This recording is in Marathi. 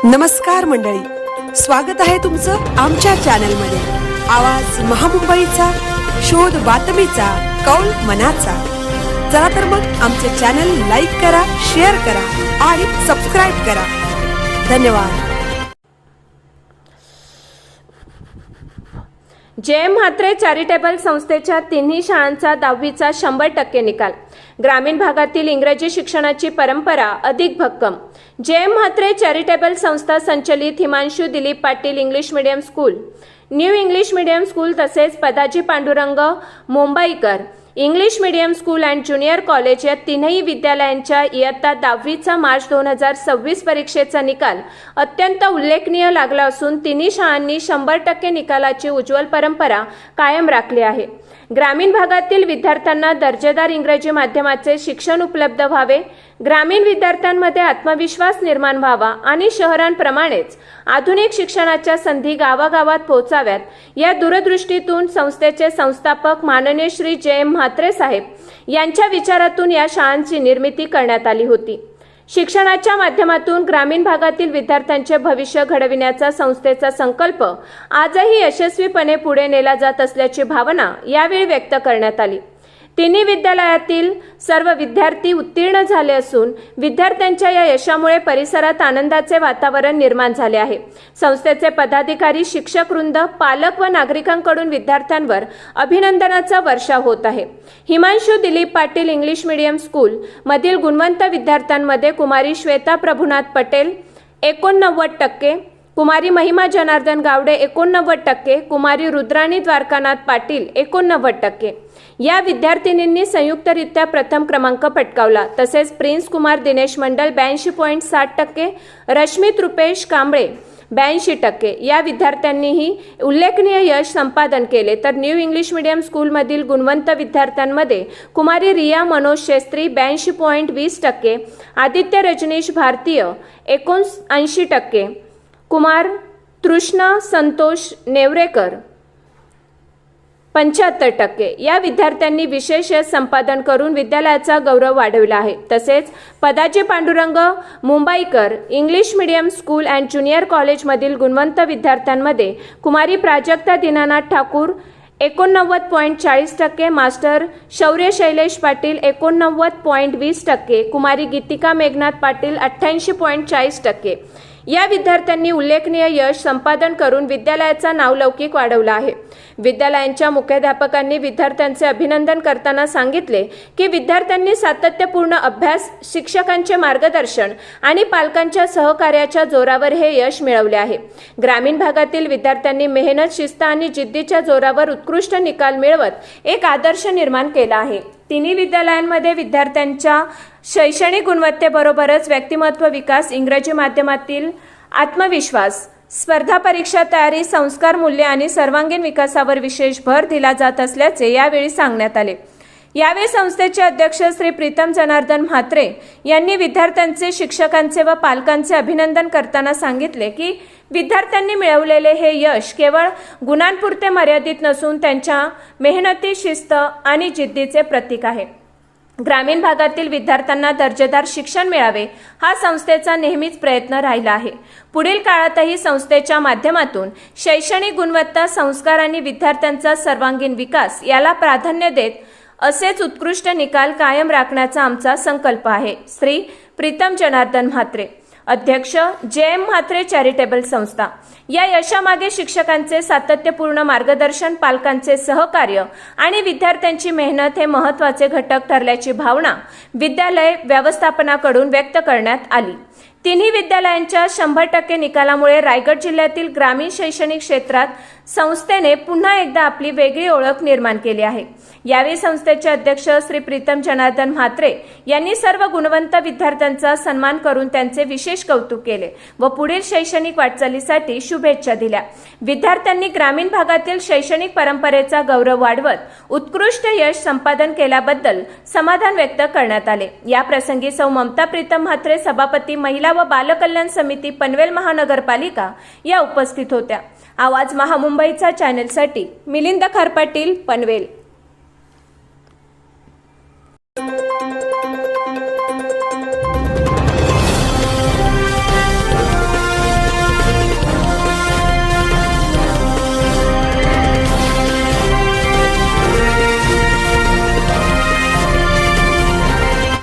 नमस्कार मंडळी, स्वागत आहे तुमचं आमच्या चॅनलमध्ये। आवाज महामुंबईचा, शोध बातमीचा, कौल मनाचा। चला तर मग आमचे चॅनल लाईक करा, शेअर करा आणि सबस्क्राइब करा। धन्यवाद। जे.एम. म्हात्रे चॅरिटेबल संस्थेच्या तिन्ही शाळांचा 10वीचा 100% निकाल। ग्रामीण भागातील इंग्रजी शिक्षणाची परंपरा अधिक भक्कम। जे.एम. म्हात्रे चॅरिटेबल संस्था संचलित Himanshu Dilip Patil English medium school, new English medium school तसेच Padaji Pandurang Mumbaikar English medium school and junior college या तीनही विद्यालयांच्या इयत्ता 10वीचा मार्च 2026 परीक्षेचा निकाल अत्यंत उल्लेखनीय लागला असून तिन्ही शाळांनी 100% निकालाची उज्ज्वल परंपरा कायम राखली आहे। ग्रामीण भागातील विद्यार्थ्यांना दर्जेदार इंग्रजी माध्यमाचे शिक्षण उपलब्ध व्हावे, ग्रामीण विद्यार्थ्यांमध्ये आत्मविश्वास निर्माण व्हावा आणि शहरांप्रमाणेच आधुनिक शिक्षणाच्या संधी गावागावात पोहोचाव्यात या दूरदृष्टीतून संस्थेचे संस्थापक माननीय श्री जे.एम. म्हात्रे साहेब यांच्या विचारातून या शाळांची निर्मिती करण्यात आली होती। शिक्षणाच्या माध्यमातून ग्रामीण भागातील विद्यार्थ्यांचे भविष्य घडविण्याचा संस्थेचा संकल्प आजही यशस्वीपणे पुढे नेला जात असल्याची भावना यावेळी व्यक्त करण्यात आली। तिन्ही विद्यालयातील सर्व विद्यार्थी उत्तीर्ण झाले असून विद्यार्थ्यांच्या या यशामुळे परिसरात आनंदाचे वातावरण निर्माण झाले आहे। संस्थेचे पदाधिकारी, शिक्षक वृंद, पालक व नागरिकांकडून विद्यार्थ्यांवर अभिनंदनाचा वर्षाव होत आहे। Himanshu Dilip Patil English medium school मधील गुणवंत विद्यार्थ्यांमध्ये कुमारी श्वेता प्रभुनाथ पटेल 89%, कुमारी महिमा जनार्दन गावडे 89%, कुमारी रुद्राणी द्वारकानाथ पाटील 89%। या विद्यार्थिनींनी संयुक्तरित्या प्रथम क्रमांक पटकावला। तसेच प्रिन्स कुमार दिनेश मंडल 82.60%, रश्मित रुपेश कांबळे 82%। या विद्यार्थ्यांनीही उल्लेखनीय यश संपादन केले। तर न्यू इंग्लिश मीडियम स्कूलमधील गुणवंत विद्यार्थ्यांमध्ये कुमारी रिया मनोज शेस्त्री 82.20%, आदित्य रजनीश भारतीय 79%, कुमार तृष्णा संतोष नेवरेकर 75%। या विद्यार्थ्यांनी विशेष यश संपादन करून विद्यालयाचा गौरव वाढविला आहे। तसेच Padaji Pandurang Mumbaikar English medium school and junior college मधील गुणवंत विद्यार्थ्यांमध्ये कुमारी प्राजक्ता दीनानाथ ठाकूर 89.40%, मास्टर शौर्य शैलेश पाटील 89.20%, कुमारी गीतिका मेघनाथ पाटील 88.40%। या विद्यार्थ्यांनी उल्लेखनीय यश संपादन करून विद्यालयाचा नावलौकिक वाढवला आहे। विद्यालयांच्या मुख्याध्यापकांनी विद्यार्थ्यांचे अभिनंदन करताना सांगितले की विद्यार्थ्यांनी सातत्यपूर्ण अभ्यास, शिक्षकांचे मार्गदर्शन आणि पालकांच्या सहकार्याच्या जोरावर हे यश मिळवले आहे। ग्रामीण भागातील विद्यार्थ्यांनी मेहनत, शिस्त आणि जिद्दीच्या जोरावर उत्कृष्ट निकाल मिळवत एक आदर्श निर्माण केला आहे। तिन्ही विद्यालयांमध्ये विद्यार्थ्यांच्या शैक्षणिक गुणवत्तेबरोबरच व्यक्तिमत्व विकास, इंग्रजी माध्यमातील आत्मविश्वास, स्पर्धा परीक्षा तयारी, संस्कार, मूल्य आणि सर्वांगीण विकासावर विशेष भर दिला जात असल्याचे यावेळी सांगण्यात आले। यावेळी संस्थेचे अध्यक्ष श्री प्रीतम जनार्दन म्हात्रे यांनी विद्यार्थ्यांचे, शिक्षकांचे व पालकांचे अभिनंदन करताना सांगितले की विद्यार्थ्यांनी मिळवलेले हे यश केवळ गुणांपुरते मर्यादित नसून त्यांच्या मेहनती, शिस्त आणि जिद्दीचे प्रतीक आहे। ग्रामीण भागातील विद्यार्थ्यांना दर्जेदार शिक्षण मिळावे हा संस्थेचा नेहमीच प्रयत्न राहिला आहे। पुढील काळातही संस्थेच्या माध्यमातून शैक्षणिक गुणवत्ता, संस्कार आणि विद्यार्थ्यांचा सर्वांगीण विकास याला प्राधान्य देत असेच उत्कृष्ट निकाल कायम राखण्याचा आमचा संकल्प आहे। श्री प्रीतम जनार्दन म्हात्रे, अध्यक्ष, जे.एम. म्हात्रे चॅरिटेबल संस्था। या यशामागे शिक्षकांचे सातत्यपूर्ण मार्गदर्शन, पालकांचे सहकार्य आणि विद्यार्थ्यांची मेहनत हे महत्त्वाचे घटक ठरल्याची भावना विद्यालय व्यवस्थापनाकडून व्यक्त करण्यात आली। तिन्ही विद्यालयांच्या 100% निकालामुळे रायगड जिल्ह्यातील ग्रामीण शैक्षणिक क्षेत्रात संस्थेने पुन्हा एकदा आपली वेगळी ओळख निर्माण केली आहे। यावेळी संस्थेचे अध्यक्ष श्री प्रीतम जनार्दन म्हात्रे यांनी सर्व गुणवंत विद्यार्थ्यांचा सन्मान करून त्यांचे विशेष कौतुक केले व पुढील शैक्षणिक वाटचालीसाठी शुभेच्छा दिल्या। विद्यार्थ्यांनी ग्रामीण भागातील शैक्षणिक परंपरेचा गौरव वाढवत उत्कृष्ट यश संपादन केल्याबद्दल समाधान व्यक्त करण्यात आले। या प्रसंगी सौ ममता प्रीतम म्हात्रे, सभापती, महिला व बाल कल्याण समिती, पनवेल महानगरपालिका या उपस्थित होत्या। आवाज महामुंबईचा चॅनलसाठी मिलिंद खारपाटील, पनवेल।